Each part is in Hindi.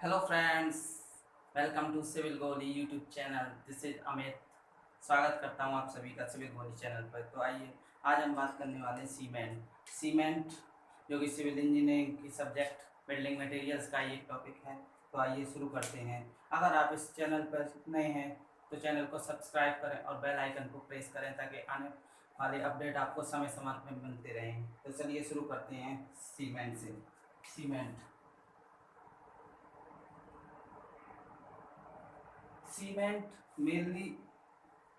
Hello friends, welcome to civil Goli YouTube channel. This is Amit. स्वागत करता हूं आप सभी का सिविल गोली चैनल पर। तो आइए, आज हम बात करने वाले हैं सीमेंट जो कि सिविल इंजीनियरिंग की सब्जेक्ट बिल्डिंग मटेरियल्स का एक टॉपिक है। तो आइए शुरू करते हैं। अगर आप इस चैनल पर नए हैं तो चैनल को सब्सक्राइब करें और बेल आइकन को प्रेस करें ताकि आने वाले अपडेट आपको समय समय पर मिलते रहें। तो चलिए शुरू करते हैं सीमेंट से। सीमेंट मेनली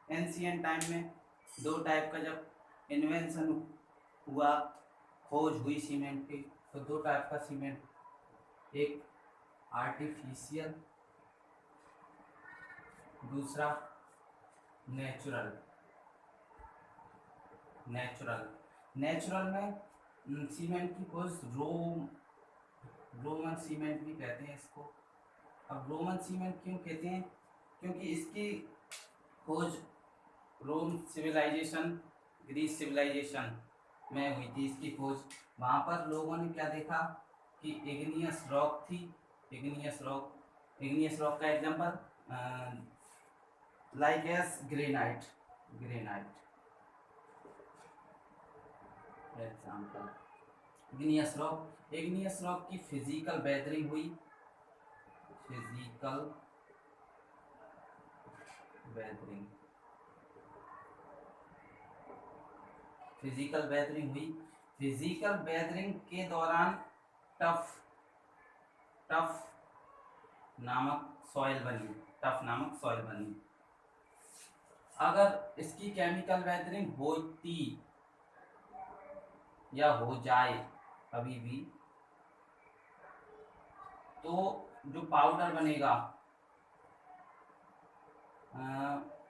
एंशियंट टाइम में दो टाइप का जब इन्वेंशन हुआ, खोज हुई सीमेंट की, तो दो टाइप का सीमेंट, एक आर्टिफिशियल, दूसरा नेचुरल। नेचुरल में सीमेंट की खोज रोमन सीमेंट भी कहते हैं इसको। अब रोमन सीमेंट क्यों कहते हैं? क्योंकि इसकी खोज रोम सिविलाइजेशन, ग्रीस सिविलाइजेशन में हुई थी इसकी खोज। वहाँ पर लोगों ने क्या देखा कि इग्नियस रॉक थी। इग्नियस रॉक का example like S granite example igneous rock की फिजिकल वेदरिंग हुई। फिजिकल वेदरिंग हुई। फिजिकल वेदरिंग के दौरान टफ नामक सॉइल बनी। अगर इसकी केमिकल वेदरिंग होती या हो जाए कभी भी, तो जो पाउडर बनेगा,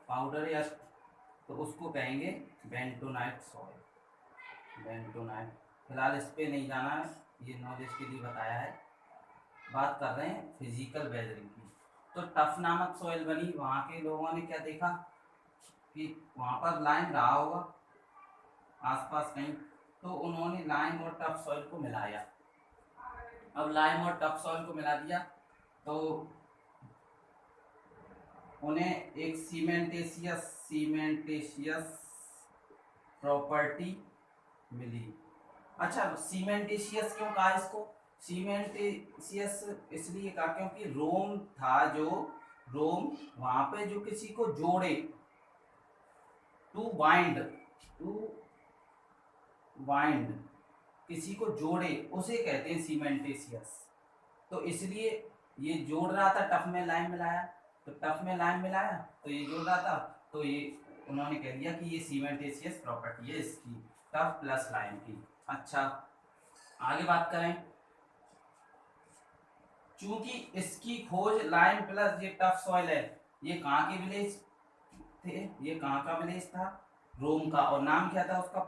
पाउडर या तो उसको कहेंगे बेंटोनाइट सॉइल। फिलहाल इस पे नहीं जाना है, ये नॉलेज के लिए बताया है। बात कर रहे हैं फिजिकल वेदरिंग की। तो टफ नामक सॉइल बनी। वहाँ के लोगों ने क्या देखा कि वहाँ पर लाइम रहा होगा आसपास कहीं, तो उन्होंने लाइम और टफ सॉइल को मिलाया। अब लाइम और टफ सॉइल को मिला दिया तो उन्हें एक सीमेंटेशियस प्रॉपर्टी मिली। अच्छा, सीमेंटेशियस क्यों कहा इसको? सीमेंटेशियस इसलिए कहा क्योंकि रोम वहां पे जो किसी को जोड़े, टू बाइंड किसी को जोड़े, उसे कहते हैं सीमेंटेशियस। तो इसलिए ये जोड़ रहा था, टफ में लाइम मिलाया तो ये जोड़ रहा था, तो ये उन्होंने कह दिया कि ये सीमेंटेशियस प्रॉपर्टी है इसकी, टफ प्लस लाइम की। अच्छा, आगे बात करें। चूंकि इसकी खोज लाइम प्लस ये टफ सॉइल है, ये कहाँ के विलेज थे? ये कहाँ का विलेज था? रोम का। और नाम क्या था उसका?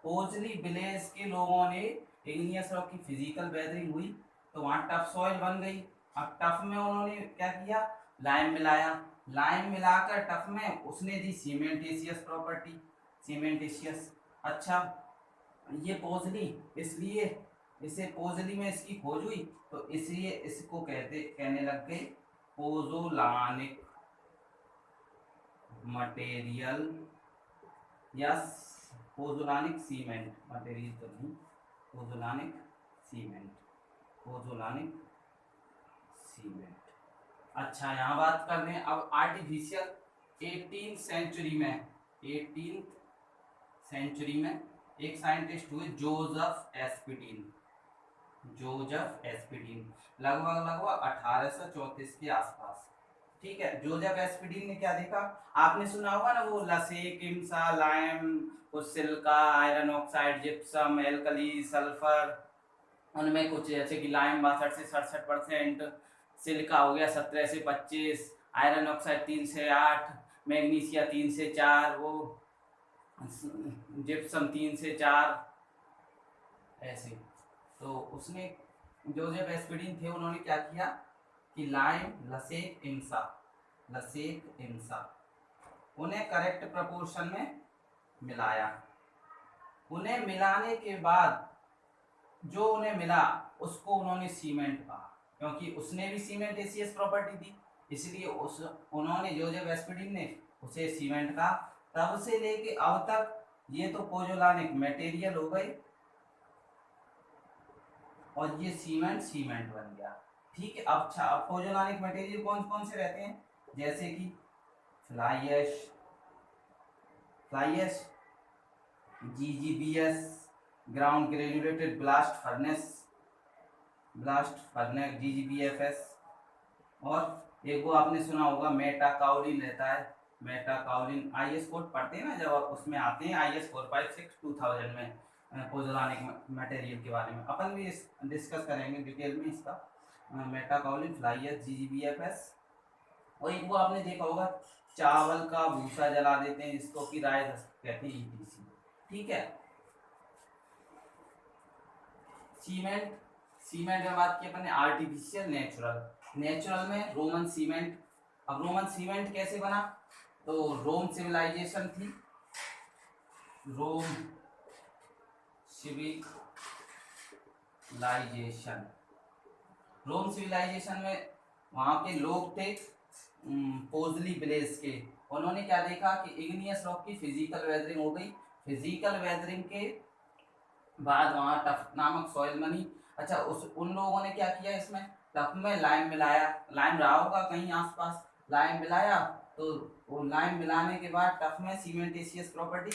पोजली विलेज के लोगों ने इग्नियस रॉक की फिजिकल वेदरिंग हुई तो वहां टफ सॉइल बन गई। अब टफ में उन्होंने क्या किया? लाइम मिलाकर टफ में उसने दी सीमेंटेशियस प्रॉपर्टी, सीमेंटेशियस। अच्छा, ये पोजली, इसलिए इसे पोजली में इसकी खोज हुई तो इसलिए इसको कहने लग गए पोजोलानिक मटेरियल या पोजोलानिक सीमेंट। मटेरियल तो नहीं, पोजोलानिक सीमेंट। अच्छा, यहाँ बात कर रहे हैं अब आर्टिफिशियल। 18th सेंचुरी में एक साइंटिस्ट हुए जोसेफ एस्पिडीन, लगभग 1834 के आसपास। ठीक है, जोसेफ एस्पिडीन ने क्या देखा? आपने सुना होगा ना, वो लसेक, इम्सा, लाइम, कुछ silica, iron oxide, gypsum, alkali, sulphur. उनमें कुछ जैसे कि लाइम 62 से 67%, सिलिका हो गया 17 से 25, आयरन ऑक्साइड 3 से 8, मैग्नीशिया 3 से 4, वो जिप्सम 3 से 4, ऐसे। तो उसने, जोसेफ एस्पिडीन थे, उन्होंने क्या किया कि लाइम, लसेक, इम्सा उन्हें करेक्ट प्रपोर्शन में मिलाया। उन्हें मिलाने के बाद जो उन्हें मिला उसको उन्होंने सीमेंट कहा, क्योंकि उसने भी सीमेंटेशियस प्रॉपर्टी थी, इसलिए उस उन्होंने जोसेफ एस्पिडिन ने उसे सीमेंट कहा। तब से लेके अब तक ये तो पोजोलानिक मटेरियल हो गई और ये सीमेंट सीमेंट बन गया। ठीक है, अच्छा अब पोजोलानिक मटेरियल कौन कौन से रहते हैं, जैसे कि fly ash, fly ash, GGBS, ground granulated blast furnace, GGBFS, और एक वो आपने सुना होगा मेटाकाउलिन रहता है, मेटाकाउलिन IS कोड पढ़ते हैं ना जब आप, उसमें आते हैं IS 456 2000 में पोजोलानिक मटेरियल के बारे में अपन भी डिस्कस करेंगे डिटेल में इसका। मेटाकाउलिन, फ्लाई ऐश, GGBFS, और एक वो आपने देखा होगा चावल का भूसा जला देते हैं जिसको कि राय कहते हैं, ETC। ठीक है, सीमेंट, सीमेंट में बात की अपन ने आर्टिफिशियल, नेचुरल। नेचुरल में रोमन सीमेंट। अब रोमन सीमेंट कैसे बना, तो रोम सिविलाइजेशन थी, रोम सिविलाइजेशन, रोम सिविलाइजेशन में वहाँ के लोग थे पोजली विलेज के। उन्होंने क्या देखा कि इग्नियस रॉक की फिजिकल वेदरिंग हो गई, फिजिकल वेदरिंग के बाद वहाँ टफ नामक सॉइल बनी। अच्छा उन लोगों ने क्या किया, इसमें टफ में लाइम मिलाया, लाइम रहा होगा कहीं आसपास, लाइम मिलाया, तो वो लाइम मिलाने के बाद टफ में सीमेंटेशियस प्रॉपर्टी